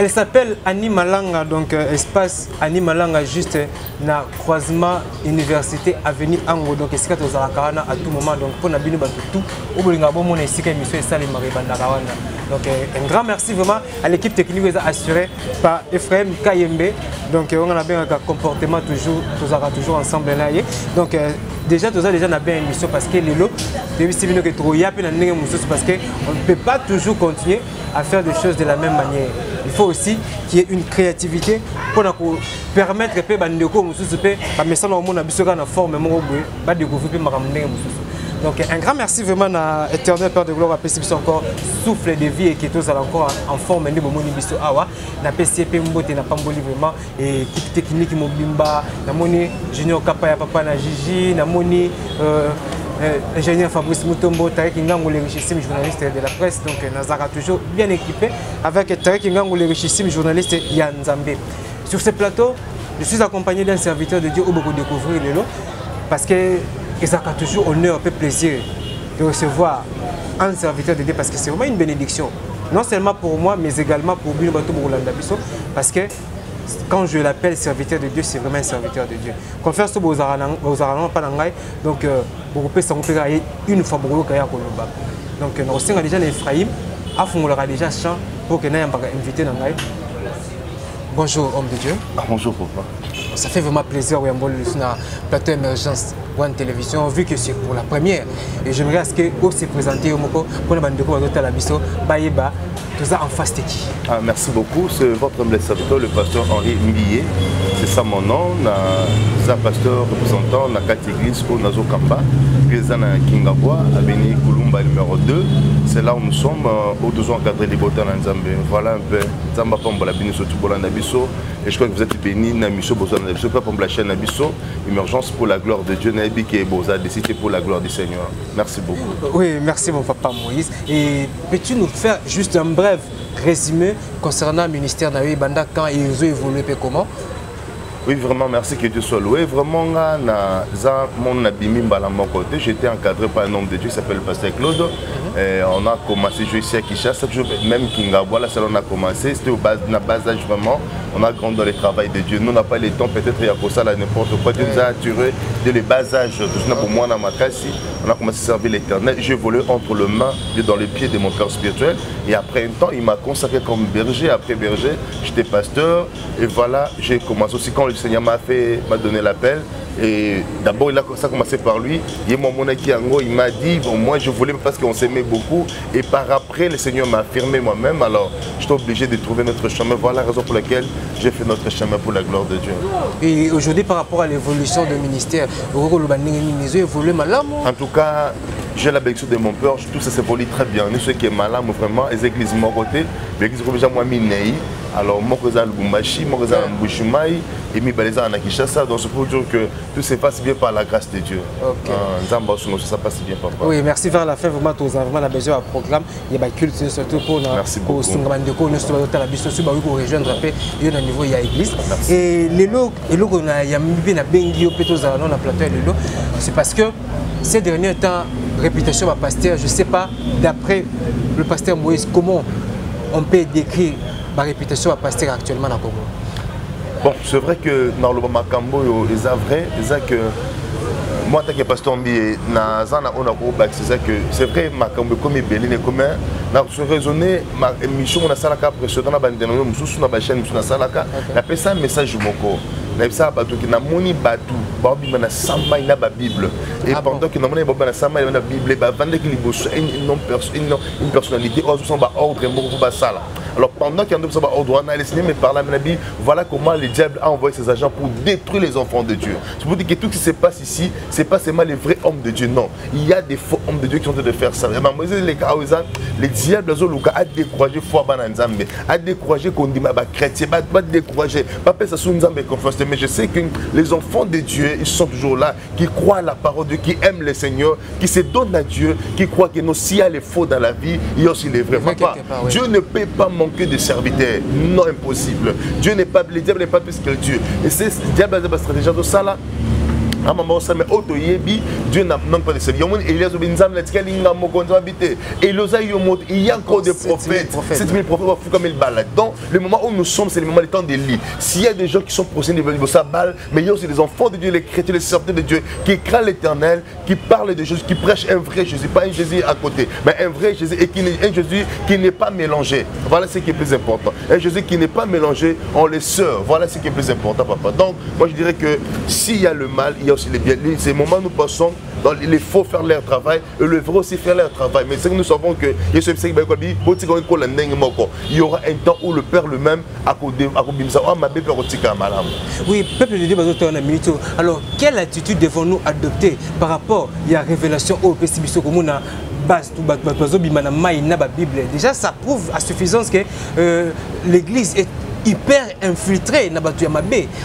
Elle s'appelle Annie Malanga, donc espace Annie Malanga, juste na croisement Université Avenue Ango. Donc, c'est quand à tout moment. Donc, pour Nabino Batutu, au bout d'un moment, on est ici, monsieur Salim Maribandarawana. Donc, un grand merci vraiment à l'équipe technique assurée par Ephraim Kayembe. Donc, on a bien un comportement toujours ensemble là. Donc, déjà, on a bien une émission parce que les lots, parce qu'on ne peut pas toujours continuer à faire des choses de la même manière. Il faut aussi qu'il y ait une créativité pour permettre que les donc un grand merci vraiment à Éternel Père de Gloire, à PCP encore souffle de vie et qui est encore en forme de Bomoni Bisso Awa, na PCP Mbote na Pamboli vraiment et équipe technique Mobimba, na Moni Junior Kapaya Papa na Gigi, na Moni ingénieur Fabrice Mutombo, Tarek Ngango, le richissime journaliste de la presse, donc Nazara toujours bien équipé avec Tarek Ngango, le richissime journaliste Yann Zambé. Sur ce plateau, je suis accompagné d'un serviteur de Dieu où beaucoup découvrir les lots parce que ça a toujours honneur et plaisir de recevoir un serviteur de Dieu parce que c'est vraiment une bénédiction. Non seulement pour moi, mais également pour Bilobato Bourlanda Bisso parce que quand je l'appelle serviteur de Dieu, c'est vraiment un serviteur de Dieu. Confère ce aux Aranans, pas d'angai, donc beaucoup de gens une fois pour le donc nous avons déjà l'Ephraim, on aura déjà chant pour que nous ayons invité Nangai. Bonjour homme de Dieu. Bonjour papa. Ça fait vraiment plaisir de voir sur la plateau émergence One Télévision, vu que c'est pour la première. Et j'aimerais que vous se présenter au Moko pour nous demander la biso, Baïba, tout ça en face de qui. Merci beaucoup. C'est votre humble serviteur, le pasteur Henri Mbillier. C'est ça mon nom. C'est un pasteur représentant la 4 églises au Nazo Kamba, présent à Kingabwa, à Beni Kulumba numéro 2. C'est là où nous sommes, au 204 de Bota Nzambe. Voilà un peu. Zamba Pambola Bini Sotubola Nabiso. Et je crois que vous êtes bénis, Namiso Bosa Nabiso, pas pour la chaîne Nabiso. Émergence pour la gloire de Dieu, Nabi qui est Bosa, décidé pour la gloire du Seigneur. Merci beaucoup. Oui, merci mon papa Moïse. Et peux-tu nous faire juste un bref résumé concernant le ministère Nabi Banda quand ils ont évolué et comment? Oui, vraiment, merci que Dieu soit loué. Vraiment, mon abimi à mon côté, j'étais encadré par un homme de Dieu qui s'appelle Pasteur Claude. Et on a commencé à jouer ici à Kinshasa, même Kingabwa, là, on a commencé. C'était au bas d'âge vraiment. On a grandi dans le travail de Dieu. Nous, on n'a pas le temps, peut-être, il y a pour ça, n'importe quoi. Dieu nous a attirés dès le bas âge. Pour moi, dans ma casse, on a commencé à servir l'Éternel. J'ai volé entre les mains, dans les pieds de mon cœur spirituel. Et après un temps, il m'a consacré comme berger. Après berger, j'étais pasteur. Et voilà, j'ai commencé aussi quand le Seigneur m'a donné l'appel. Et d'abord, ça a commencé par lui. Il m'a dit, bon, moi je voulais parce qu'on s'aimait beaucoup. Et par après, le Seigneur m'a affirmé moi-même. Alors, j'étais obligé de trouver notre chemin. Voilà la raison pour laquelle j'ai fait notre chemin pour la gloire de Dieu. Et aujourd'hui, par rapport à l'évolution du ministère, en tout cas, j'ai la bénédiction de mon père. Tout ça s'évolue très bien. Nous, ceux qui sont malades, vraiment, les églises de mon côté, l'église de moi, alors, moi, je suis Lubumbashi, moi, je suis Mbushumai, et je suis à Kinshasa. Donc, c'est pour dire que tout se passe bien par la grâce de Dieu. Ça passe bien, papa. Oui, merci. Vers la fin, vraiment, tu as vraiment besoin d'un programme. Il y a un culte, surtout pour nous. Merci beaucoup. Nous avons rejoindre un niveau de l'église. Et les lots, il y a un bengi dans la plateau, c'est parce que ces derniers temps, réputation de pasteur, je ne sais pas, d'après le pasteur Moïse, comment on peut décrire ma réputation à pasteur actuellement dans Congo. Bon, c'est vrai que dans le Makambo, c'est que moi, en tant que pasteur, c'est vrai Makambo comme Béline, comme je raisonner, ma mission, on a ça la précédente, on a la chaîne, on a ça un message du Moko. Na moni batu babi na samba ina ba Bible et pendant que na moni ba samba ina Bible ba vendre que une personnalité ba ordre moko ba sala. Alors pendant qu'il y a un ordre on a laissé mais par la Bible voilà comment le diable a envoyé ses agents pour détruire les enfants de Dieu. Je vous dis que tout ce qui se passe ici, c'est pas seulement les vrais hommes de Dieu, non. Il y a des faux hommes de Dieu qui sont en train de faire ça. Les diables a découragé foi bananzambe, a découragé qu'on dit ma chrétien, pas découragé, pas penser sur nzambe confiance. Mais je sais que les enfants de Dieu, ils sont toujours là, qui croient à la parole de Dieu, qui aiment le Seigneur, qui se donnent à Dieu, qui croient que s'il y a les faux dans la vie, il y a aussi les vrais. Oui. Dieu ne peut pas manquer de serviteurs. Non, impossible. Le diable n'est pas plus que Dieu. Et c'est le diable a une stratégie de ça là. maman ça mais auto yebi Dieu n'a même pas de service yomon Elias obinzam la tikalinga mokonzo habité et loza yomot il y a encore des prophètes 7000 prophètes fou comme il balade donc le moment où nous sommes c'est le moment du temps de lit s'il y a des gens qui sont procédés de ça balle mais il y a aussi des enfants de Dieu les chrétiens les serviteurs de Dieu qui craignent l'Éternel qui parlent de Jésus qui prêchent un vrai Jésus pas un Jésus à côté mais un vrai Jésus et un Jésus qui n'est pas mélangé voilà ce qui est plus important un Jésus qui n'est pas mélangé on les sœurs voilà ce qui est plus important papa donc moi je dirais que s'il y a le mal il y a aussi les bien ces moments nous passons donc il faut faire leur travail et le vrai aussi faire leur travail mais c'est que nous savons que il y aura un temps où le Père lui-même a oui peuple de Dieu alors quelle attitude devons-nous adopter par rapport à la révélation au Pessibiso comme on base Bible déjà ça prouve à suffisance que l'église est hyper infiltrée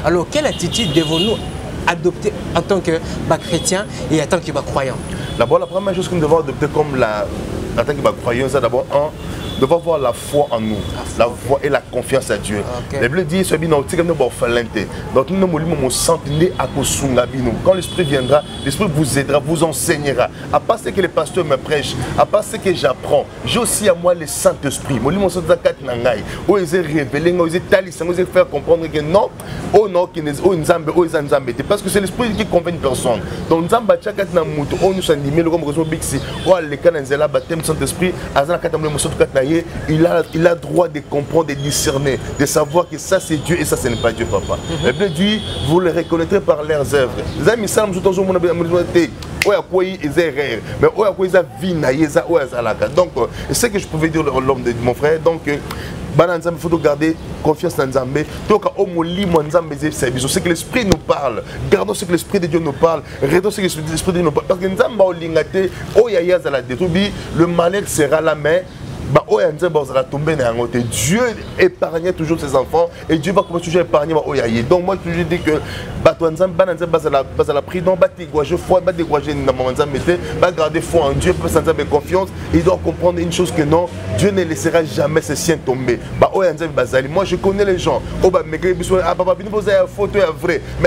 alors quelle attitude devons-nous adopter en tant que chrétien et en tant que croyant? D'abord, la première chose que nous devons adopter comme en tant que croyant, c'est d'abord nous devons avoir la foi en nous, la foi et la confiance à Dieu. La Bible dit que quand l'Esprit viendra, l'Esprit vous aidera, vous enseignera. À part ce que les pasteurs me prêchent, à part ce que j'apprends, j'ai aussi à moi le Saint-Esprit. Ils faire comprendre que non, parce que c'est l'Esprit qui convainc une personne. Donc, il a droit de comprendre, de discerner, de savoir que ça c'est Dieu et ça ce n'est pas Dieu, papa. La Bible dit, vous les reconnaîtrez par leurs œuvres. Les amis, ça nous donc c'est ce que je pouvais dire l'homme de mon frère. Donc il faut garder confiance dans Nzambé. C'est que l'Esprit nous parle. Gardons ce que l'Esprit de Dieu nous parle. Regardons ce que l'Esprit de Dieu nous parle. Parce que le malheur sera la main. Dieu épargnait toujours ses enfants et Dieu va toujours épargner. Donc moi je dis que garder foi en Dieu, confiance. Il doit comprendre une chose que non, Dieu ne laissera jamais ses siens tomber. Moi je connais les gens. Mais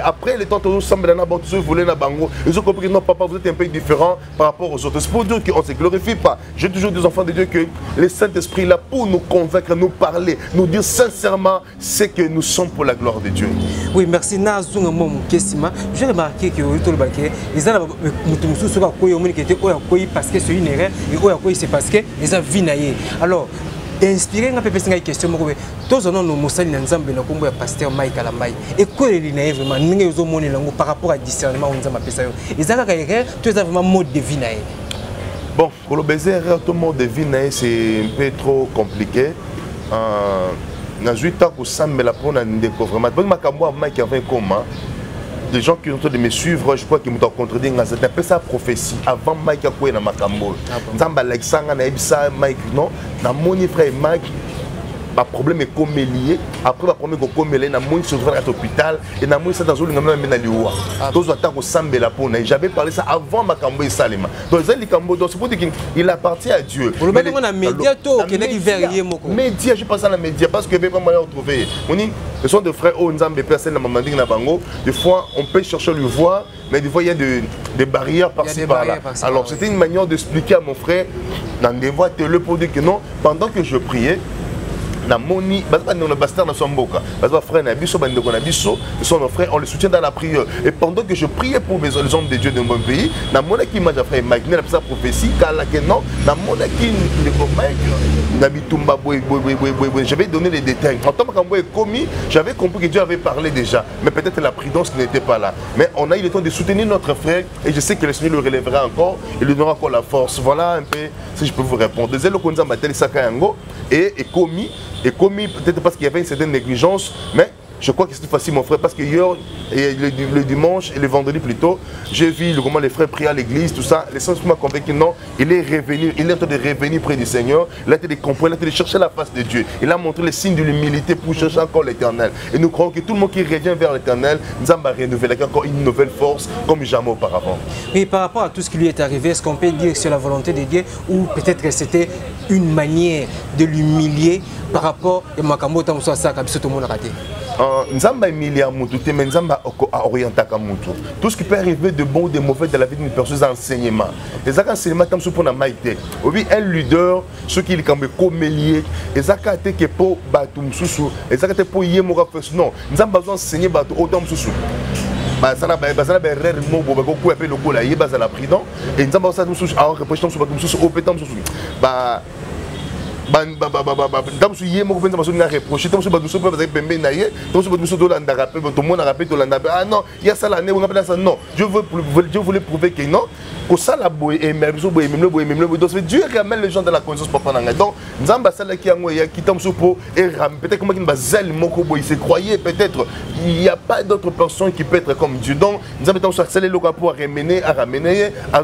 après les temps ils ont compris que non papa vous êtes un peu différent par rapport aux autres. C'est pour dire qu'on ne se glorifie pas. J'ai toujours des enfants de Dieu que le Saint-Esprit là pour nous convaincre, nous parler, nous dire sincèrement ce que nous sommes pour la gloire de Dieu. Oui, merci. J'ai remarqué que parce que c'est une erreur et c'est parce que les a vinaillé. Alors, inspiré un peu de question, tous nos moussani n'ensemble na kombo ya pasteur Mike Alambai. Et quoi il est vraiment n'engue moni lango par rapport à discernement on zama pesa yo. Ezaka ka erreur, tu es vraiment mode de vinaillé. Bon, pour le baiser, tout le monde devine, c'est un peu trop compliqué. Dans 8 ans, mais la pour un découvrement. Des gens qui ont de me suivre, je crois qu'ils m'ont contredit. C'est un peu sa prophétie. Avant Mike a quoi dans ma cambo. Zamba Alexandre Naibisa Mike non. Dans mon frère Mike. Le problème est comme lié. Après, le problème est comme lié. Je suis à l'hôpital et je suis dans le j'avais parlé ça avant ma cambo et Salema. Donc, c'est pour dire qu'il appartient à Dieu. Pour le moment, on a média, média, je passe à la média parce que je ne vais pas me retrouver. Ce sont des frères des fois, on peut chercher à le voir, mais des fois, il y a des barrières par-ci par-là. Alors, c'était une manière d'expliquer à mon frère dans des voies télé pour dire que non, pendant que je priais, na moni on les soutient dans la prière et pendant que je priais pour les hommes de Dieu de mon pays na mona qui m'a fait imaginer la prophétie car que non na mona qui na bitumba j'avais donné les détails en tant que commis j'avais compris que Dieu avait parlé déjà mais peut-être la prudence n'était pas là mais on a eu le temps de soutenir notre frère et je sais que le Seigneur le relèvera encore il lui donnera encore la force voilà un peu si je peux vous répondre et commis peut-être parce qu'il y avait une certaine négligence mais je crois que c'est facile mon frère parce que hier le dimanche et le vendredi plutôt j'ai vu comment les frères priaient à l'église tout ça les sens m'a convaincu non il est revenu il est en train de revenir près du Seigneur il a été de comprendre il a été de chercher la face de Dieu il a montré les signes de l'humilité pour chercher encore l'Éternel et nous croyons que tout le monde qui revient vers l'Éternel nous a renouvelé encore une nouvelle force comme jamais auparavant. Et par rapport à tout ce qui lui est arrivé est-ce qu'on peut dire que c'est la volonté de Dieu ou peut-être que c'était une manière de l'humilier par rapport à Makambo Tamsoa Saka tout le monde a raté. Nzamba Emilia Moutou, mais Nzamba orientaka Moutou. Tout ce qui peut arriver de bon ou de mauvais de la vie d'une personne, c'est enseignement. Les enseignements, comme pour la maïté. Oui, un leader, ceux qui sont comme liés, les akate qui pour batum sousou, les akate pour yémora first. Non, Nzamba besoin enseigner batou autant sousou. Basana rare mo bo ko ko appelle le ko la yeba la prudent et Nzamba ça nous sousou en représentant sur batum sousou opétant sousou. Dans ce yé, moi, je vais reprocher. Dans ce bas, nous sommes pas pembe naïe. Dans ce bas, nous sommes dans la rappel. Tout le monde a rappelé dans la. Ah non, il y a ça l'année. On appelle ça non. Je voulais prouver que non. Que ça la boue et même le boue. Donc Dieu ramène les gens dans la conscience pour prendre. Donc Nzamba ça qui a moyen qui tombe sur peau et peut-être comment il va zel moko boy. Il se croyait peut-être il n'y a pas d'autre personne qui peut être comme Dieu. Donc Nzamba tombe sur celle là pour ramener à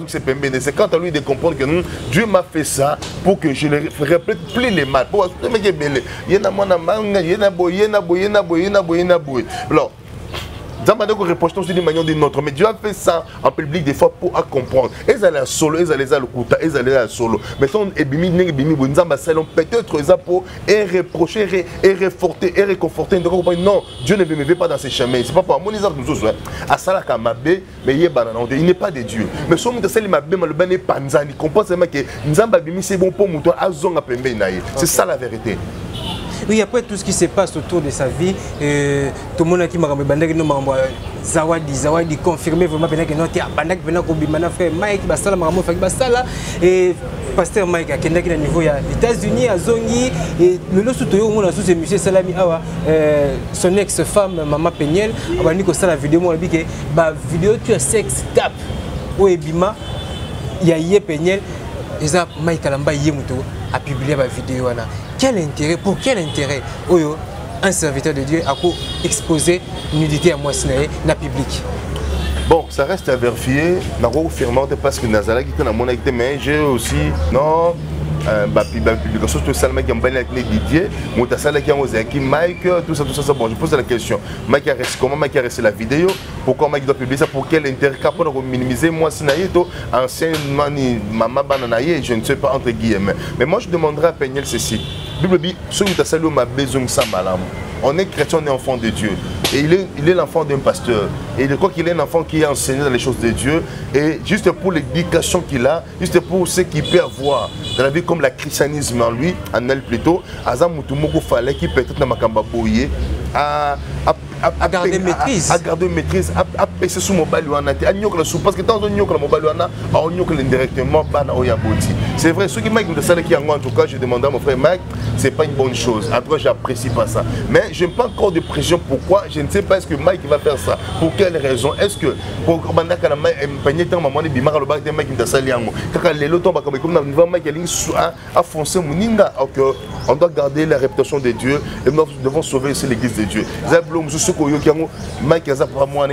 ce pembe. C'est quand à lui de comprendre que Dieu m'a fait ça pour que je le répète plus les mal. Pour que il y en a mon amant, il y en a boy. Alors Nzamba de reproche aussi d'une manière ou d'une autre, mais Dieu a fait ça en public des fois pour comprendre. Ils allaient solo, ils allaient à l'Okuta, ils allaient à solo. Mais son ebimi Nzamba salon peut-être ils pour reprocher, et réforter, et réconforter. Non, Dieu ne me veut pas dans ses chemins. C'est pas pour moi les autres choses. À Sala Kamabé, mais il n'est pas de Dieu. Mais son de celle Mabé malbane panzani comprend seulement que Nzamba bimi c'est bon pour mouton azong a pembe naïe. C'est ça la vérité. Oui, après tout ce qui se passe autour de sa vie, tout le monde qui m'a dit Zawadi confirmé vraiment que non, tu as bandak venant au bimana frère Mike Basala Maramo fait Basala et pasteur Mike à Kenda qui est niveau des États-Unis à Zongi et le lot surtout au monde sous monsieur Salami Awa son ex-femme Maman Peniel a dit que ça la vidéo moi dit que bah vidéo tu as sex tap au Ebima il y a Yé Peniel et ça Mike Alamba Yemuto a publié ma vidéo là. Quel intérêt, pour quel intérêt un serviteur de Dieu a exposé nudité à moi dans le public? Bon, ça reste à vérifier. Je ne sais pas parce que Nazala qui est dans mon acte, mais j'ai aussi non. Publication tout ça qui a Didier qui Mike tout ça bon je pose la question Mike a reçu comment Mike a reçu la vidéo pourquoi Mike doit publier ça pour quel intérêt pour minimiser moi sinaïto anciennement ni maman bananaïe je ne sais pas entre guillemets mais moi je demanderai à Peniel ceci Bible dit ceux qui t'a salué ma besoin ça malam on est chrétien, on est enfant de Dieu. Et il est l'enfant d'un pasteur. Et je crois qu'il est un enfant qui est enseigné dans les choses de Dieu. Et juste pour l'éducation qu'il a, juste pour ce qu'il peut avoir dans la vie comme le christianisme en lui, en elle plutôt, Azam Moutoumoko fallait qu'il peut-être dans Makamba Boye à garder maîtrise. À garder maîtrise, à passer sous mon baluana. Parce que tant qu'on a mon baluana, on a indirectement Bana Oyaboti. C'est vrai, ceux qui m'ont dit ça, en tout cas, je demandais à mon frère Mike, c'est pas une bonne chose. En tout cas, j'apprécie pas ça. Mais je n'ai pas encore de pression. Pourquoi? Je ne sais pas. Est-ce que Mike va faire ça? Pour quelle raison? Est-ce que pour Mike a foncé on doit garder la réputation de Dieu et nous devons sauver aussi l'église de Dieu.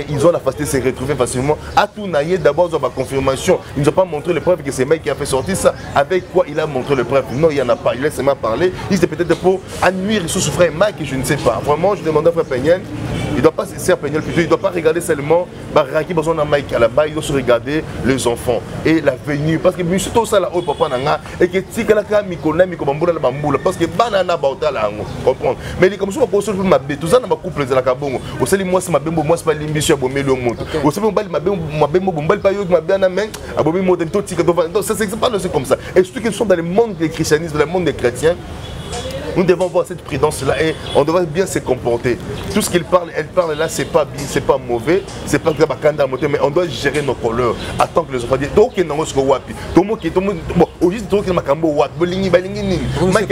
Ils ont la facilité de se retrouver facilement. À tout naïe, d'abord, ils ont ma confirmation. Ils n'ont pas montré les preuves que c'est Mike qui a fait sortir ça. Avec quoi il a montré les preuves? Non, il n'y en a pas. Il laisse seulement parler. Il c'était peut-être pour nuire sous ce frère Mike, je ne sais pas. Vraiment, je demande à frère Peniel. Il ne doit pas se Peniel plutôt. Il ne doit pas regarder seulement Baraki besoin de Mike là-bas. Il doit se regarder les enfants et l'avenir. Parce que monsieur tout ça là, oh papa nanga et que si quelqu'un Mikola Mikobamboula la bamboula parce que banana baota là, comprendre. Mais il est comme ça pour se ma bé tout ça dans ma couple de la kabongo. Au seli moi c'est ma bembo moi c'est pas l'ambition bomber le monde. Au seli ma bembo bombal pas yo ma bien main à bomber mot de tout tika donc ça c'est pas comme ça. Et surtout qu'ils sont dans le monde du christianisme, dans le monde des chrétiens. Nous devons avoir cette prudence-là et on devrait bien se comporter. Tout ce qu'elle parle là, c'est pas bien, c'est pas mauvais, c'est pas grave, mais on doit gérer nos couleurs. Attends que les enfants disent, donc il y a un wapi, tout le monde qui bon, au juste tout le monde qui wapi, bolingi balingi nini, Mike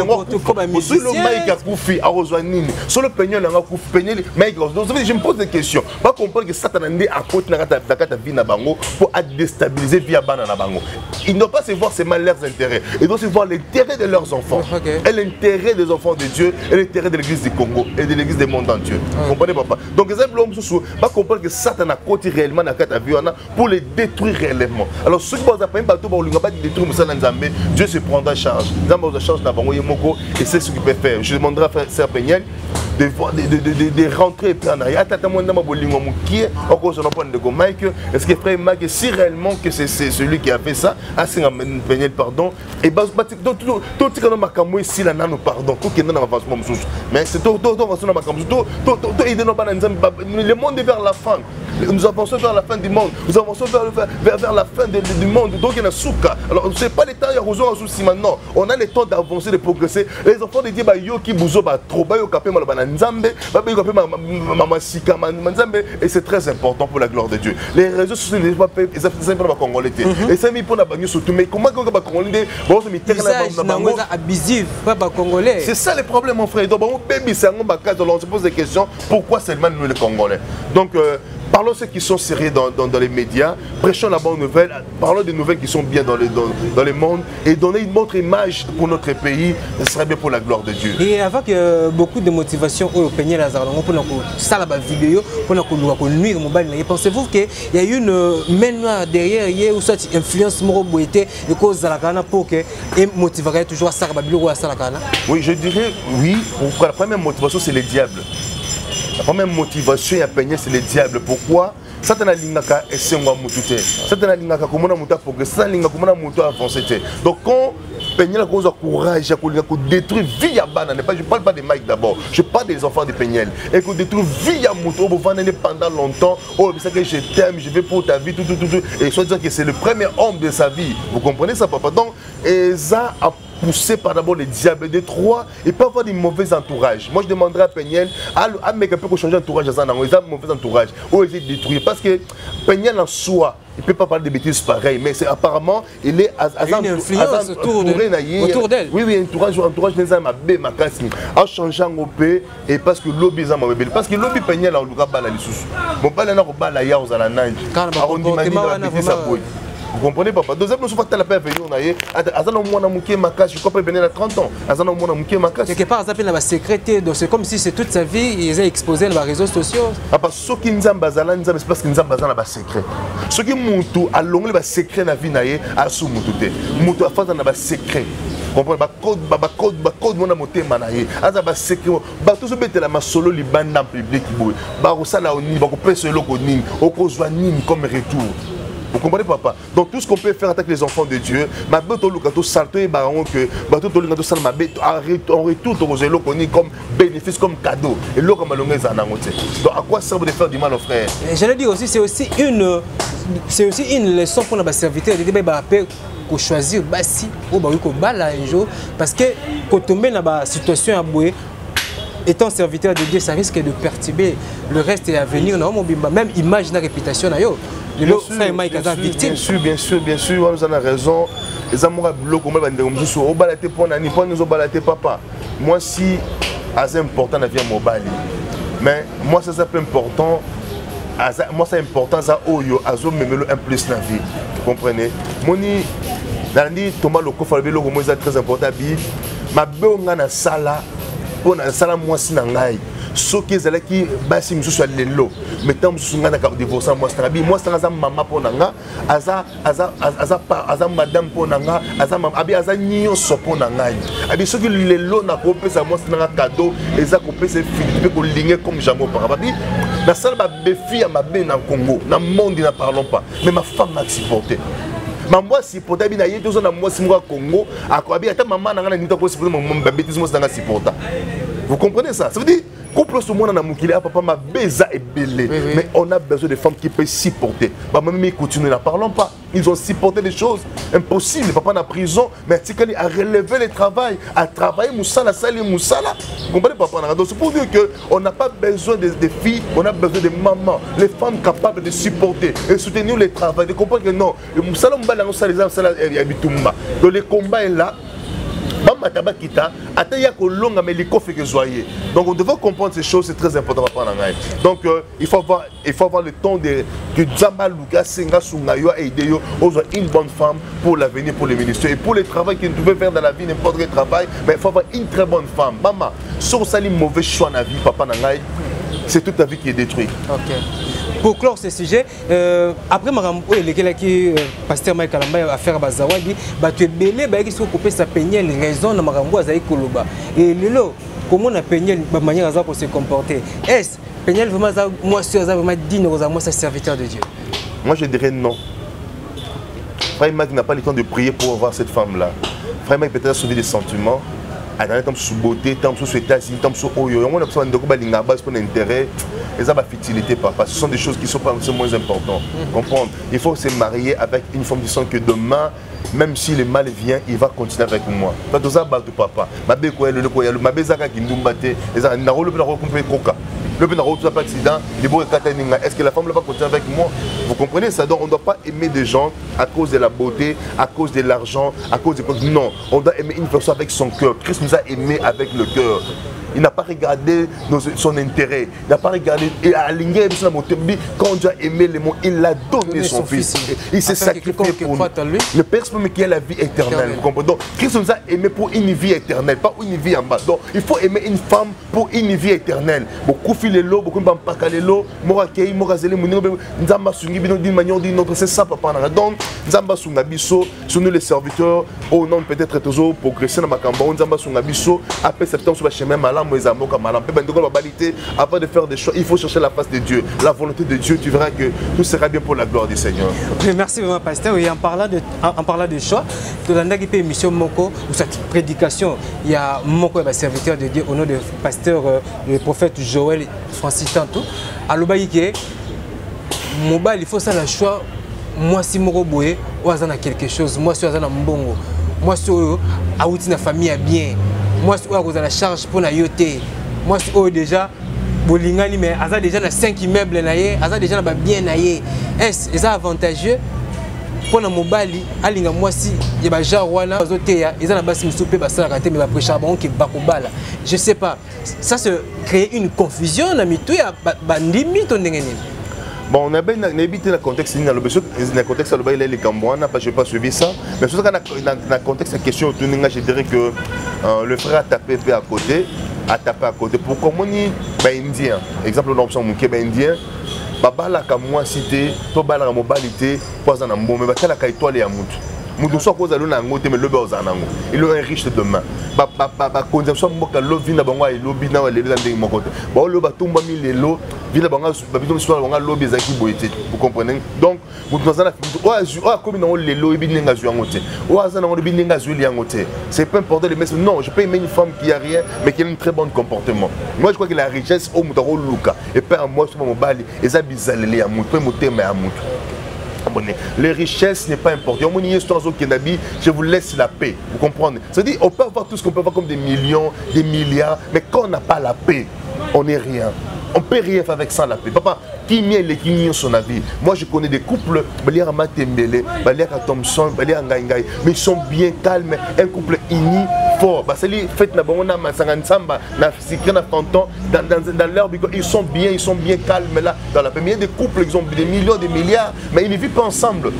comme un musicien, Mike a koufi, a rejoint nini, sur le peignol a koufi, peignol, Mike. Donc je me pose des questions. Pas comprendre que Satan a à côté de vie na bango pour déstabiliser via banana bango. Ils ne doivent pas se voir seulement leurs intérêts, ils doivent se voir l'intérêt de leurs enfants et l'intérêt des enfants de Dieu et l'intérêt de l'église du Congo et de l'église du monde entier. Vous comprenez, papa? Donc, les hommes va comprendre que Satan a côté réellement dans la vie pour les détruire réellement. Alors, ceux qui vont appeler bateau pour détruire Dieu se prendra charge. Dieu se charge et c'est ce qu'il peut faire. Je demanderai à Frère Peniel de rentrer plein derrière. Est-ce que frère Mike, si réellement que c'est celui qui a fait ça, pardon, et bah tout ici là pardon, mais c'est tout le monde est vers la fin. Nous avançons vers la fin du monde. Nous avançons vers la fin du monde. Donc il y a un souka. Alors ce n'est pas le temps de rejoindre un souci maintenant. On a le temps d'avancer, de progresser. Les enfants de Dieu, yo qui bouzo trop, yo kapé malabana nzambe, yo kapé mama sika nzambe, et c'est très important pour la gloire de Dieu. Les réseaux sociaux ne sont pas faits, ils sont pas congolais. Et ça mis pour la banque surtout. Mais comment qu'on va congolais, bon c'est mis abusif, pas congolais. C'est ça le problème mon frère. Donc bon baby c'est un bacas, on se pose des questions. Pourquoi seulement nous les Congolais? Donc parlons de ceux qui sont sérieux dans les médias, prêchons la bonne nouvelle, parlons des nouvelles qui sont bien dans le monde et donner une autre image pour notre pays, ce serait bien pour la gloire de Dieu. Et avec beaucoup de motivation au Peigné Lazaro, pour ça la vidéo, pour nuire mobile, pensez-vous qu'il y a une main noire derrière, ou soit influence moroboité et cause de la cana pour que motiverait toujours à ça ou à ça la cana? Oui, je dirais oui. Pour la première motivation, c'est le diable. La première motivation à peigner, c'est le diable. Pourquoi? Satan a l'ingaka et c'est un moutouté. Satan a l'ingaka comme on a mouta progresser, Satan a l'ingaka comme on a mouta avancer. Donc quand peigner la cause de courage, qu'on détruit vie à banane, je ne parle pas des Mike d'abord, je parle des enfants de Peignel. Et qu'on détruit vie à mouton, on va pendant longtemps, oh c'est que je t'aime, je vais pour ta vie, tout. Et soit disant que c'est le premier homme de sa vie. Vous comprenez ça, papa? Donc, et ça a poussé par d'abord les diables de Troie et pas avoir des mauvais entourages. Moi je demanderais à Peignel à mettre un peu changer d'entourage à ça, ils ont un mauvais entourage, ou ils détruire parce que Peignel en soi, il ne peut pas parler de bêtises pareilles, mais c'est apparemment il est une influence autour d'elle. Oui, entourage des hommes ma casse en changeant au pays et parce que lobby ça m'a parce que lobby Peignel en Luka bala les sous. Mon bala n'a pas la ya aux alanange. On imagine la ça. Vous comprenez papa? Deuxième chose, la paix venir on aille. Azana mwana muké makas, je crois venir à 30 ans. Azana mwana muké makas. Quelque part ça la sécurité, donc c'est comme si c'est toute sa vie ils ont exposé dans les réseaux sociaux. Ah parce que ceux qui nzamba zala nzamba c'est parce que nzamba zala ba secret. Ceux qui mutu a longle ba secret na vie naie a sous mututé. Mutu a faza na ba secret. Comprenez ba code mona motema na ye. Aza ba secret. Ba tout ce bête la masolo libanda en public boy. Ba osala oni ba ko pese loko nini, okozwa nini comme retour. Vous comprenez papa? Donc tout ce qu'on peut faire avec les enfants de Dieu, ma bête au lugato salté baron que bateau au lugato sal ma bête en retour aux loco comme bénéfice comme cadeau et l'eau comme l'ongé zanangote. Donc à quoi sert de faire du mal aux frères? J'allais dire aussi c'est aussi une leçon pour nos serviteurs de dire bah pour choisir basi ou bah oui qu'on bala un jour parce que quand tomber dans la situation à bouer étant serviteur de Dieu ça risque de perturber le reste et à venir non même image la réputation na yo. Bien sûr, nous avons raison. Les amours bloquent comme le au balaté pour nani, pour nous au balaté papa. Moi si c'est important la vie mobile. Mais moi ça c'est important. Moi c'est important ça oyo azo memelo un plus la vie. Vous comprenez? Moni nani Thomas le coffre le logo moi c'est très important bi. Ma beonga na sala pour na sala moi si na ngai. Ce qui est là qui basi musu soit lelo mais tant musu ngana ka divorcer moi strabi moi ça maman pour nanga aza madame pour nanga aza abi aza nyo so pour nanga abi ce qui lelo na ko pesa moi c'est cadeau et ça ko pesa Philippe ko ligner comme jamais auparavant abi na salle ba béfi à ma bé na Congo na monde na parlons pas mais ma femme m'a supporté. Moi si pour t'habiller naïe tous on a moi si moi Congo à quoi bien ta maman n'a rien ni ta quoi supporter mon bêtise moi c'est supporter. Vous comprenez ça? Ça veut dire couple sur moi dans mon kilo papa ma beza est belé mais on a besoin de femmes qui peuvent supporter. Bah même ils continuent n'en parlons pas. Ils ont supporté des choses impossibles. Papa en prison mais Tikali a relevé le travail, a travaillé moussala sali moussala. Vous comprenez papa? Donc c'est pour dire que on n'a pas besoin de filles, on a besoin de mamans, les femmes capables de supporter et soutenir le travail, de comprendre que non, le moussala mbala moussala les moussala yabitumba. Donc le combat est là. Donc on devrait comprendre ces choses, c'est très important. Donc il faut avoir le temps de Zamba Luga Senga Sungayo et aider une bonne femme pour l'avenir, pour le ministère et pour le travail qu'ils pouvaient faire dans la vie, n'importe quel travail, mais il faut avoir une très bonne femme. Maman, sur ça les mauvais choix dans la vie, papa Nangai, c'est toute ta vie qui est détruite. Ok. Pour clore ce sujet, après le pasteur Mike Kalamba a fait Bazawadi, tu es belé, qui sont coupés sa peigner les raisons de Marambo Azaï Koloba. Et Lelo, comment on a peigné la manière pour se comporter. Est-ce Peniel vraiment moi c'est vraiment digne moi c'est serviteur de Dieu? Moi je dirais non. Frère Mike n'a pas le temps de prier pour voir cette femme-là. Frère Mike peut-être sauver des sentiments. À temps sous beauté, temps sous états-unis, temps sous oyo. On a besoin de balinga base pour l'intérêt. Et ça va futilité papa. Ce sont des choses qui sont pas moins importantes. Comprendre. Il faut se marier avec une femme qui sent que demain, même si le mal vient, il va continuer avec moi. Pas tout ça battu papa. Ma bé quoi le quoi ma bé zaka qui nous battait. Et ça n'a pas compris coca. Le bien pas accident, est-ce que la femme va continuer avec moi? Vous comprenez ça? Donc on ne doit pas aimer des gens à cause de la beauté, à cause de l'argent, à cause de... Non, on doit aimer une personne avec son cœur. Christ nous a aimés avec le cœur. Il n'a pas regardé son intérêt. Il n'a pas regardé. Et à l'ingé, quand Dieu a aimé les mots, il a donné son fils. Il s'est sacrifié pour nous. Le Père qui a la vie éternelle. Vous comprenez? Donc, Christ nous a aimés pour une vie éternelle, pas une vie en bas. Donc, il faut aimer une femme pour une vie éternelle. Beaucoup filent l'eau, beaucoup de l'eau, Morakei, Morazele, Nzamba Sungi, d'une manière ou d'une autre. C'est ça, papa. Donc, Nzamba Sungabiso, sont nous les serviteurs, au nom peut-être toujours progresser dans ma campagne. Nzamba Sungabiso, après septembre sur le chemin malin. Avant de faire des choix, il faut chercher la face de Dieu, la volonté de Dieu. Tu verras que tout sera bien pour la gloire du Seigneur. Merci vraiment, pasteur. Et en parlant de choix, de la émission Moko, ou cette prédication, il y a Moko, serviteur de Dieu, au nom du pasteur, le prophète Joël Francis Tantou. À l'Obaïké, il faut ça le choix. Moi, si Moko Boé, ou a quelque chose, moi, si on a un mbongo, moi, si on a une famille bien. Moi, je suis la charge pour la yoté. Moi, je suis déjà bolingani, mais j'ai déjà 5 immeubles, j'ai déjà bien naïe. Est-ce que c'est avantageux pour le mobile? Alinga moi si il y a genre wana zoteya, ils ont la base soupe basa la raté mais prêcher bon qui bakobala. Je sais pas. Ça se crée une confusion na mitu ya bandimi to ndengeni. Bon, on a bien évité le contexte, dans le contexte de les Cambouana, je n'ai pas suivi ça. Mais dans le contexte de la question, je dirais que le frère a tapé à côté, Pourquoi on est indien? Exemple, on a un indien. Baba la moi cité, to bala la mobilité, pas en ambo, mais bata la kaitole ya mutu. Mutu so cause aluna ngote mais le beau zanango. Il est riche demain. Ba conception mboka lo vina bangwa e lobi na wale ndenge mokote. Ba lo ba tumba mi lelo, vina bangwa ba biton so bangwa lobi ezaki boyete. Vous comprenez? Donc mutu nazana o comme na lelo ebi nenga zu ngote. O azana ngo ebi nenga zu li ngote. C'est pas important de mettre non, je peux aimer une femme qui a rien mais qui a un très bon comportement. Moi je crois que la richesse au mutu luka et pas moi sur mon bali eza bizalele ya mutu, motema ya mutu. Les richesses n'est pas important. Je vous laisse la paix. Vous comprenez? C'est-à-dire on peut avoir tout ce qu'on peut avoir comme des millions, des milliards, mais quand on n'a pas la paix, on n'est rien. On ne peut rien faire avec ça la paix. Papa, qui mient les qui mient son avis. Moi je connais des couples, Balia Matembele, Balia Thompson, Balia Ngaïngaï, mais ils sont bien calmes. Un couple uni, fort. C'est les fêtes na bon na Sangansamba, na Sikre na Fanton, dans leur bigot, ils sont bien calmes là. Dans la première des couples, ils ont des millions, des milliards, mais ils ne vivent pas ensemble.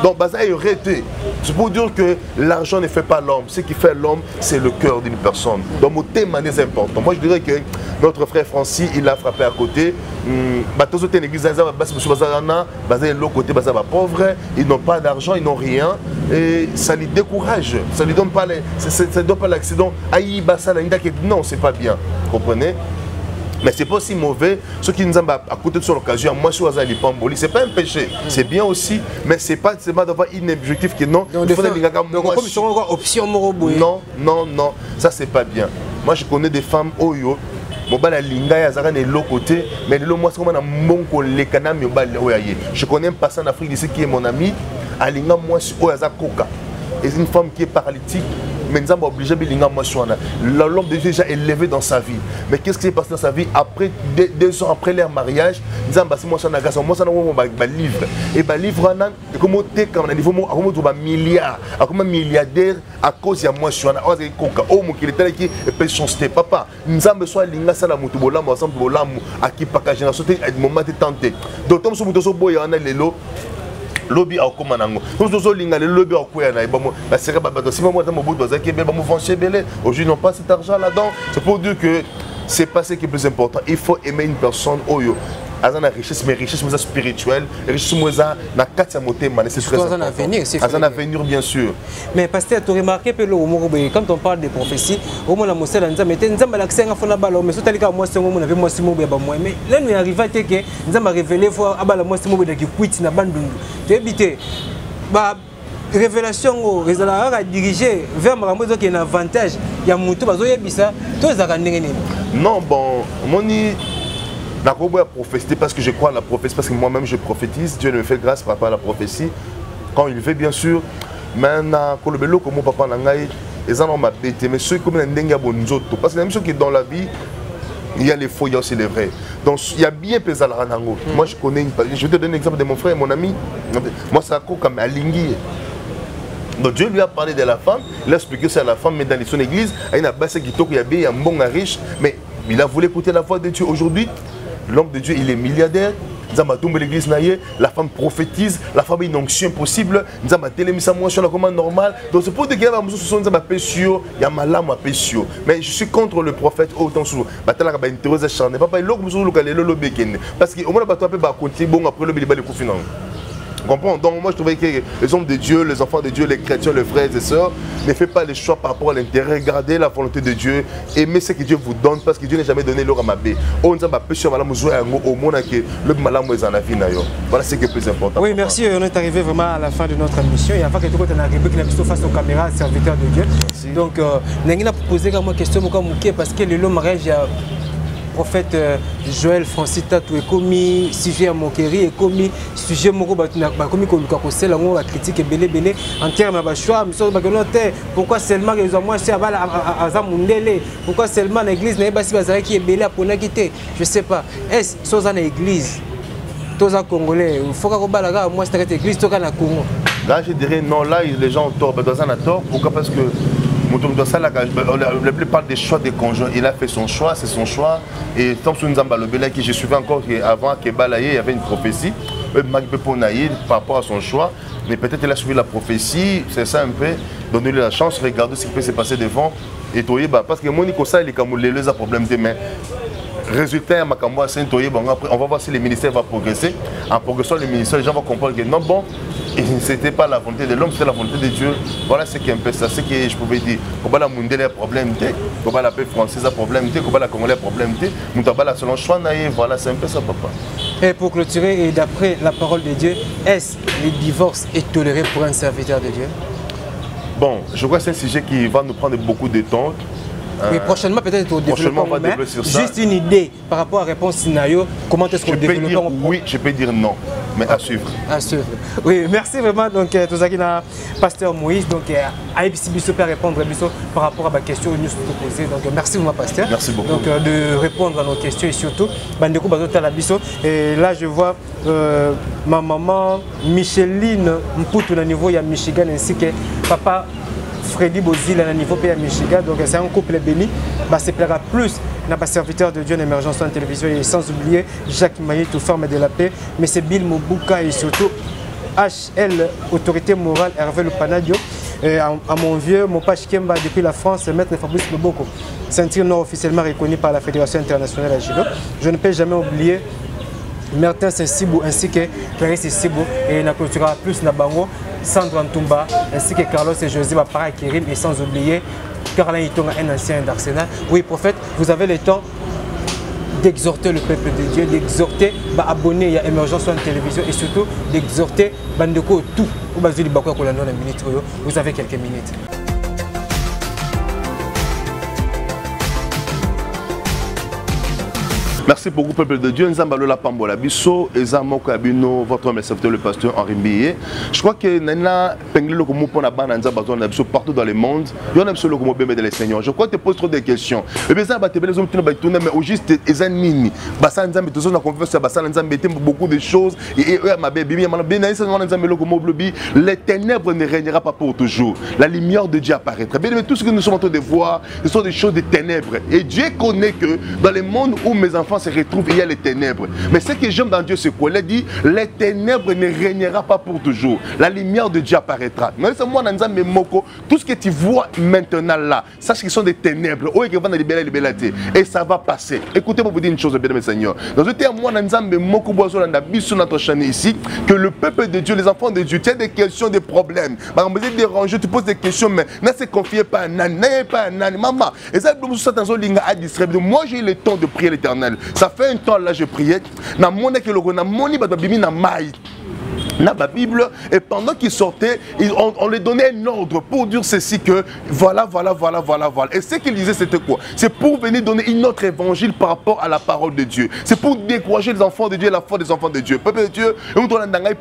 Donc Baza est arrêté. C'est pour dire que l'argent ne fait pas l'homme. Ce qui fait l'homme, c'est le cœur d'une personne. Donc mon thème est important. Moi je dirais que notre frère Francis, il a frappé à côté. Ils n'ont pas d'argent, ils n'ont rien et ça les décourage, ça ne donne pas l'accident. Non, c'est pas bien, vous comprenez? Mais c'est pas aussi mauvais. Ceux qui nous ont à côté de son occasion, moi je suis à Lipamboli, c'est pas un péché, c'est bien aussi, mais c'est pas d'avoir un objectif qui non. Donc, comme ils sont encore option non, ça c'est pas bien. Moi je connais des femmes oyo. Je connais un passant en Afrique ici qui est mon ami. C'est une femme qui est paralytique. Mais nous sommes obligés de l'homme est déjà élevé dans sa vie. Mais qu'est-ce qui s'est passé dans sa vie après 2 ans après leur mariage? Nous avons passé un livre. Et le livre, comment on a niveau un milliard, un milliardaire à cause de moi. Je suis un homme qui est papa. Nous avons besoin de l'ingénieur à la moutoubola, ensemble à qui pas qu'à génération est moment de tenter. D'autant que nous avons besoin de lobby au commandant. Nous avons le lobby au coin. Aujourd'hui, ils n'ont pas cet argent là-dedans. C'est pour dire que c'est pas ce qui est plus important. Il faut aimer une personne. azana richesse mais richesse mais spirituelle richesse mais na katia motema c'est très important azana avenir bien sûr mais pasteur tu remarqué que quand on parle de prophétie au moins la mosela nzambe te nzambe la ksenga fona bala mais sotalika moi c'est moi na moi simo ba moi mais là nous arriva te que nzambe révéler fois abala moi simo ba ki quit na bandundu te habiter ba révélation ezala diriger vers makambo qui est un avantage ya mutu bazo yebisa to zaka ndenge nini non bon moni la prophétie parce que je crois à la prophétie parce que moi-même je prophétise Dieu me fait grâce par rapport à la prophétie quand il veut bien sûr maintenant kolobelo comme papa nangai ezana ma bête mais ceux comme ndenga bonzoto parce que même ceux qui dans la vie il y a les faux, il y a aussi les vrais. Donc il y a bien pesé la ranango. Moi je connais je vais te donner l'exemple de mon frère, mon ami. Moi c'est comme Alingui. Donc Dieu lui a parlé de la femme, il a expliqué ça à la femme, mais dans son église, il y a un bon riche, mais il a voulu écouter la voix de Dieu. Aujourd'hui, l'homme de Dieu, il est milliardaire. L'église la femme prophétise, la femme a une onction impossible. Donc c'est pour dire qu'il y a malam à pécio. Mais je suis contre le prophète autant souvent. Parce que au moins après le comprends? Donc moi je trouvais que les hommes de Dieu, les enfants de Dieu, les chrétiens, les frères et sœurs, ne faites pas les choix par rapport à l'intérêt, regardez la volonté de Dieu, aimez ce que Dieu vous donne parce que Dieu n'a jamais donné l'or à ma baie. Voilà ce qui est plus important. Oui, merci, on est arrivé vraiment à la fin de notre émission et avant que tout le monde ait face aux caméras, serviteur de Dieu. Merci. Donc, nous avons posé une question parce que le mariage prophète Joël Francis Tatou est commis sujet à moquerie et commis sujet moko commis la critique est belé en termes de choix pourquoi seulement les hommes c'est pourquoi seulement l'église n'est pas si qui est belé pour la quitter je sais pas est-ce que dans l'église tous les Congolais il faut qu'on balaga moi c'est l'église tout na Congo là je dirais non là les gens ont tort dans un tort pourquoi parce que la plupart des choix des conjoints, il a fait son choix, c'est son choix. Et tant que nous avons je suivais encore qu'avant qu'il y avait une prophétie, par rapport à son choix, mais peut-être il a suivi la prophétie, c'est ça un peu, donner-lui la chance, regarder ce qui peut se passer devant. Et parce que moi, il a problème de main. Résultat, on va voir si le ministère va progresser. En progressant le ministère, les gens vont comprendre que non, bon, ce n'était pas la volonté de l'homme, c'était la volonté de Dieu. Voilà ce qui est un peu ça, ce que je pouvais dire. Comment la mondiale a problème, comment la paix française a problème, comment la congolaise a problème, selon choix, voilà, c'est un peu ça, papa. Et pour clôturer, et d'après la parole de Dieu, est-ce que le divorce est toléré pour un serviteur de Dieu? Bon, je crois que c'est un sujet qui va nous prendre beaucoup de temps. Mais prochainement, peut-être au développement, juste une idée par rapport à réponse scénario, comment est-ce qu'on développe? Oui, je peux dire non, mais à suivre. À suivre. Oui, merci vraiment. Donc, tout ça qui n'a pasteur Moïse, donc à IBC peut répondre par rapport à ma question que nous sommes posée. Donc, merci beaucoup, pasteur. Merci beaucoup. Donc, de répondre à nos questions et surtout, Bandeko Bazota Labiso. Et là, je vois ma maman Micheline Mputu au niveau de Michigan ainsi que papa Freddy Bozil à niveau pays à Michigan, donc c'est un couple béni. C'est plaira plus dans le serviteur de Dieu en émergence en télévision et sans oublier Jacques Maillet, tout forme de la paix, mais c'est Bill Mobuka et surtout HL, autorité morale, Hervé Lupanadio, à mon vieux, mon page Kemba depuis la France, maître Fabrice Loboko, ceinture non officiellement reconnue par la Fédération internationale à judo. Je ne peux jamais oublier Martin Sensibou ainsi que Clarisse Sensibou et na clôturera plus na bango Sandro Antumba ainsi que Carlos et José Bapara Kirim et sans oublier Carlin Itonga, un ancien d'Arsenal. Oui prophète, vous avez le temps d'exhorter le peuple de Dieu, d'exhorter abonner à Émergence en télévision et surtout d'exhorter Bandeko tout. Vous avez quelques minutes. Merci beaucoup, peuple de Dieu. Nzambalola Pambola Bisso, Ezamoko Abino, votre homme et serviteur, le pasteur Henri Mbiye. Je crois que Nana Penglilo comme pour la bande Nzambazon Bisso partout dans le monde. Il y en a absolument comme bébé de Seigneur. Je crois que tu poses trop de questions. Et bien ça va te les hommes qui n'ont pas tourné mais au juste Ezanini. Bassa Nzambe tous on a confiance à Bassa Nzambe beaucoup de choses et ma bébé bien Nzambelo comme blobi. Les ténèbres ne régnera pas pour toujours. La lumière de Dieu apparaîtra. Bien tout ce que nous sommes en train de voir, ce sont des choses de ténèbres et Dieu connaît que dans le monde où mes enfants enfants se retrouvent, il y a les ténèbres. Mais ce que j'aime dans Dieu, c'est quoi? Il a dit, les ténèbres ne régnera pas pour toujours. La lumière de Dieu apparaîtra. Mais c'est moi, tout ce que tu vois maintenant là, sache qu'ils sont des ténèbres. Et ça va passer. Écoutez-moi vous dire une chose, bien mes seigneurs. Dans un terme, moi, notre chaîne ici, que le peuple de Dieu, les enfants de Dieu, tu as des questions, des problèmes. Vous êtes dérangé, tu poses des questions, mais ne se confiez pas à Nani, pas à Nani, maman. Et ça, moi, j'ai eu le temps de prier l'Éternel. Ça fait un temps là, je priais. Na moni que le na moni ba bimi na mai. Dans la Bible, et pendant qu'ils sortaient, on leur donnait un ordre pour dire ceci que voilà. Et ce qu'ils disaient, c'était quoi? C'est pour venir donner une autre évangile par rapport à la parole de Dieu. C'est pour décourager les enfants de Dieu et la foi des enfants de Dieu. Peuple de Dieu,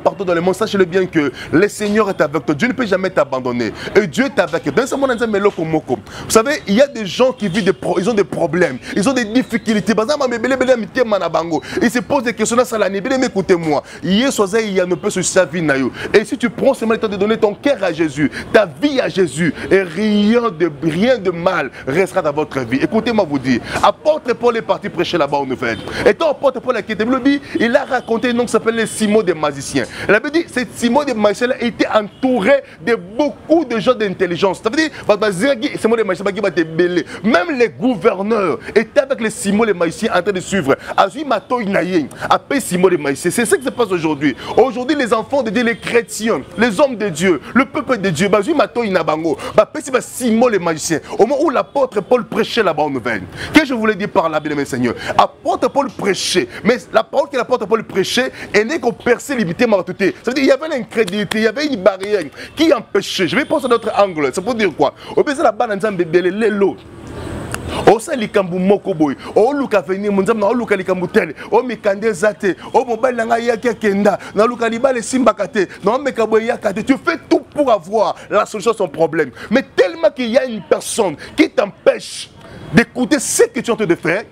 partout dans le monde, sachez-le bien que le Seigneur est avec toi. Dieu ne peut jamais t'abandonner. Et Dieu est avec toi. Vous savez, il y a des gens qui vivent ils ont des problèmes, ils ont des difficultés. Ils se posent des questions. Écoutez-moi. Et si tu prends seulement le temps de donner ton cœur à Jésus, ta vie à Jésus, et rien de mal restera dans votre vie. Écoutez-moi vous dire, apôtre Paul est parti prêcher là-bas en nouvelle. Et quand apôtre Paul a quitté le dit, il a raconté un nom qui s'appelle les Simon des magiciens. Il avait dit, cette Simon des magiciens était entouré de beaucoup de gens d'intelligence. Ça veut dire, Simon des magiciens, même les gouverneurs étaient avec les Simon des magiciens en train de suivre. Après Simon des magiciens, c'est ce qui se passe aujourd'hui. Aujourd'hui, les enfants de Dieu, les chrétiens, les hommes de Dieu, le peuple de Dieu, Simon les magiciens, au moment où l'apôtre Paul prêchait là-bas en nouvelle. Qu'est-ce que je voulais dire par là, bien mes seigneurs? Apôtre Paul prêchait, mais la parole que l'apôtre Paul prêchait, elle n'est qu'on perçait limité maratuté. Ça veut dire qu'il y avait l'incrédulité, il y avait une barrière qui empêchait. Je vais penser à notre angle. Ça veut dire quoi? Au besoin de la banane, l'eau. Osa likambu moko boy o luka venir munzam na luka likambu tel o mikande zate o mobile nanga yaki kenda na luka libale simba kate na meka boy yakate. Tu fais tout pour avoir la solution à son problème, mais tellement qu'il y a une personne qui t'empêche d'écouter ce que tu es en train de faire,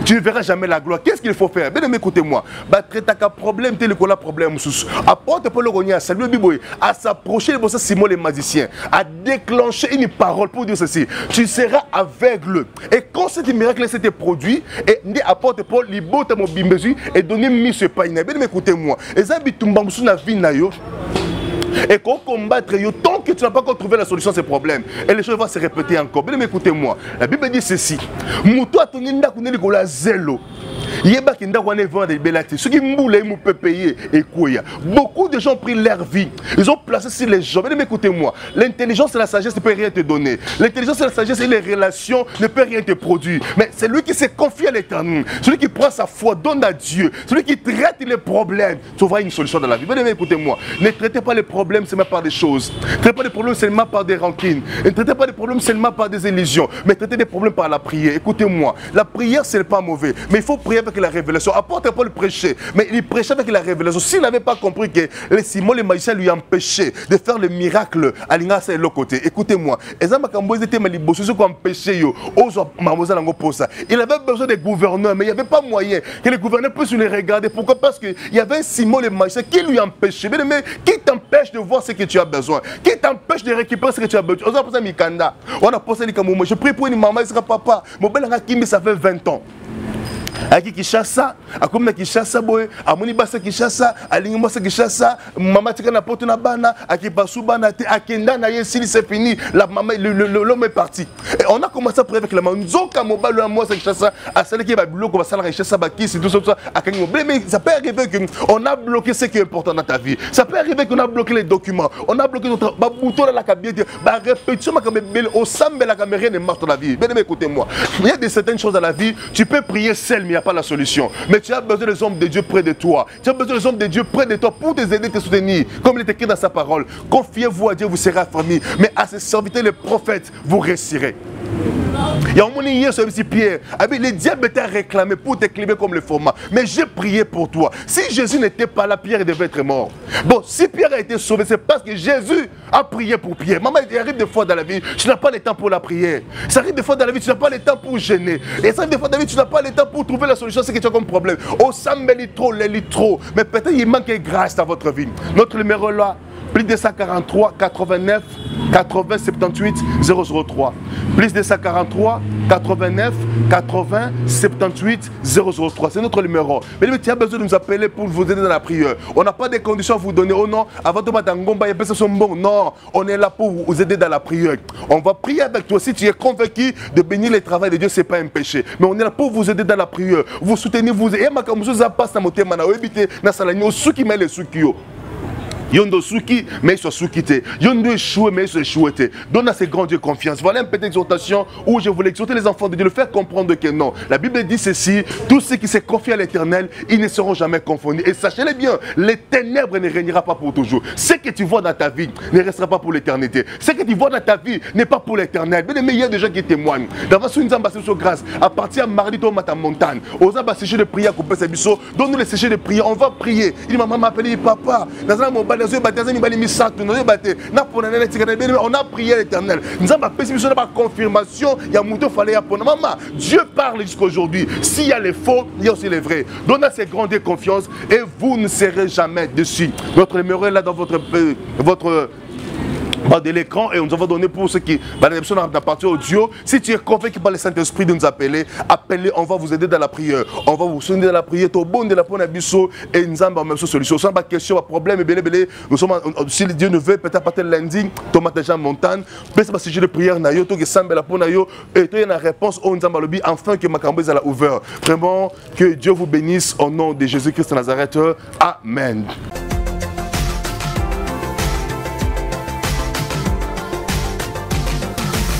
tu ne verras jamais la gloire. Qu'est-ce qu'il faut faire? Bien, écoutez-moi. Traiter un problème, tel que le problème. Apporte Paul Ronia, salut Biboy, à s'approcher de Simon les magiciens, à déclencher une parole pour dire ceci. Tu seras aveugle. Et quand ce miracle s'était produit, et apporte Paul, libota mon bimbezu, et donner mis ce pain. Bien, écoutez-moi. Et ça, bitumba sous la vie nayo. Et qu'on combattre tant que tu n'as pas encore trouvé la solution à ces problèmes. Et les choses vont se répéter encore. Bien, écoutez-moi. La Bible dit ceci. Moutou a tourné la zélo. Ceux qui moulent peuvent payer et quoi. Beaucoup de gens ont pris leur vie. Ils ont placé sur les gens. Mais écoutez-moi, l'intelligence et la sagesse ne peuvent rien te donner. L'intelligence et la sagesse et les relations ne peuvent rien te produire. Mais c'est lui qui se confie à l'Éternel, celui qui prend sa foi, donne à Dieu, celui qui traite les problèmes, tu auras une solution dans la vie. Mais écoutez-moi, ne traitez pas les problèmes seulement par des choses. Ne traitez pas les problèmes seulement par des rancines. Ne traitez pas les problèmes seulement par des illusions. Mais traitez des problèmes par la prière. Écoutez-moi, la prière, ce n'est pas mauvais. Mais il faut prier avec la révélation. Apôtre Paul prêchait, mais il prêchait avec la révélation. S'il n'avait pas compris que les Simon les magiciens lui empêchaient de faire le miracle à l'ingassa et l'autre côté, écoutez-moi, il avait besoin des gouverneurs, mais il n'y avait pas moyen que les gouverneurs puissent les regarder. Pourquoi? Parce qu'il y avait un Simon les magiciens qui lui empêchait. Mais qui t'empêche de voir ce que tu as besoin? Qui t'empêche de récupérer ce que tu as besoin? Je prie pour une maman, il sera papa. Mon bel Hakimi, ça fait 20 ans. Aki Kishasa, akomna Kishasa boy, amoni basa Kishasa, alingi basa Kishasa, maman tika na porte na bana, aki basuba na te, akenda na yesili c'est fini, la maman l'homme est parti. Et on a commencé à prier avec la maman, nzoka mobile à moi c'est Kishasa, à celle qui va bloquer, va sala Kishasa baki, c'est tout ça, akani mobile, mais ça peut arriver qu'on a bloqué ce qui est important dans ta vie. Ça peut arriver qu'on a bloqué les documents, on a bloqué notre bouton dans la cabine, bah répétition ma caméra, au sambe la caméra ne marche dans la vie. Bien écoutez-moi, il y a certaines choses dans la vie, tu peux prier seul, mais il n'y a pas la solution. Mais tu as besoin des hommes de Dieu près de toi. Tu as besoin des hommes de Dieu près de toi pour t'aider, te soutenir. Comme il est écrit dans sa parole. Confiez-vous à Dieu, vous serez affirmés. Mais à ses serviteurs, les prophètes, vous réussirez. Il y a un moment hier sur Pierre. Les diables étaient réclamés pour t'éclairer comme le format. Mais j'ai prié pour toi. Si Jésus n'était pas là, Pierre devait être mort. Bon, si Pierre a été sauvé, c'est parce que Jésus a prié pour Pierre. Maman, il arrive des fois dans la vie, tu n'as pas le temps pour la prière. Ça arrive des fois dans la vie, tu n'as pas le temps pour gêner. Et ça arrive des fois dans la vie, tu n'as pas le temps pour trouver la solution à ce que tu as comme problème. Oh, ça me trop, les trop. Mais peut-être il manque grâce dans votre vie. Notre numéro là, plus 243 89 80 78 003. Plus 243 89 80 78 003. C'est notre numéro. Mais tu as besoin de nous appeler pour vous aider dans la prière. On n'a pas de conditions à vous donner. Oh non, avant de battre un gomba, il y a personne bon. Non, on est là pour vous aider dans la prière. On va prier avec toi. Si tu es convaincu de bénir le travail de Dieu, ce n'est pas un péché. Mais on est là pour vous aider dans la prière. Vous soutenez, vous aider. Et ma camusou passe dans mon thème. On a évité na salani ceux qui met les soukio. Yondo souki, mais ils sont soukité. Yondo échoué, mais ils sont échoués. Donne à ces grands dieux confiance. Voilà une petite exhortation où je voulais exhorter les enfants de Dieu, le faire comprendre que non. La Bible dit ceci, tous ceux qui se confient à l'Éternel, ils ne seront jamais confondus. Et sachez-le bien, les ténèbres ne régnera pas pour toujours. Ce que tu vois dans ta vie ne restera pas pour l'éternité. Ce que tu vois dans ta vie n'est pas pour l'éternel. Mais il y a des gens qui témoignent. D'avant, si nous avons sur grâce, à partir de mardi, au matin montagne, aux gens sécher de prière, couper ses bisous, donne-nous les sécher de prière, on va prier. Il m'a appelé, il dit papa, on a prié à l'Éternel. Nous avons la confirmation. Il y a un fallait pour maman. Dieu parle jusqu'à aujourd'hui. S'il y a les faux, il y a aussi les vrais. Donnez ces grandes confiance et vous ne serez jamais dessus. Notre numéro est là dans votre bas de l'écran et on nous va donner pour ceux qui la partie audio. Si tu es convaincu par le Saint-Esprit de nous appeler, appelez, on va vous aider dans la prière. On va vous soutenir dans la prière. Au bon de la bonne abisso et nous avons même solution. Si pas question, pas problème, nous sommes, si Dieu ne veut, peut-être partir lundi, Thomas déjà montagne, peut-être pas sujet de prière, nayo, to que semble la pour nayo, et tu as une réponse au nous avons enfin que ma cambrise à la ouvert. Vraiment, que Dieu vous bénisse au nom de Jésus-Christ de Nazareth. Amen.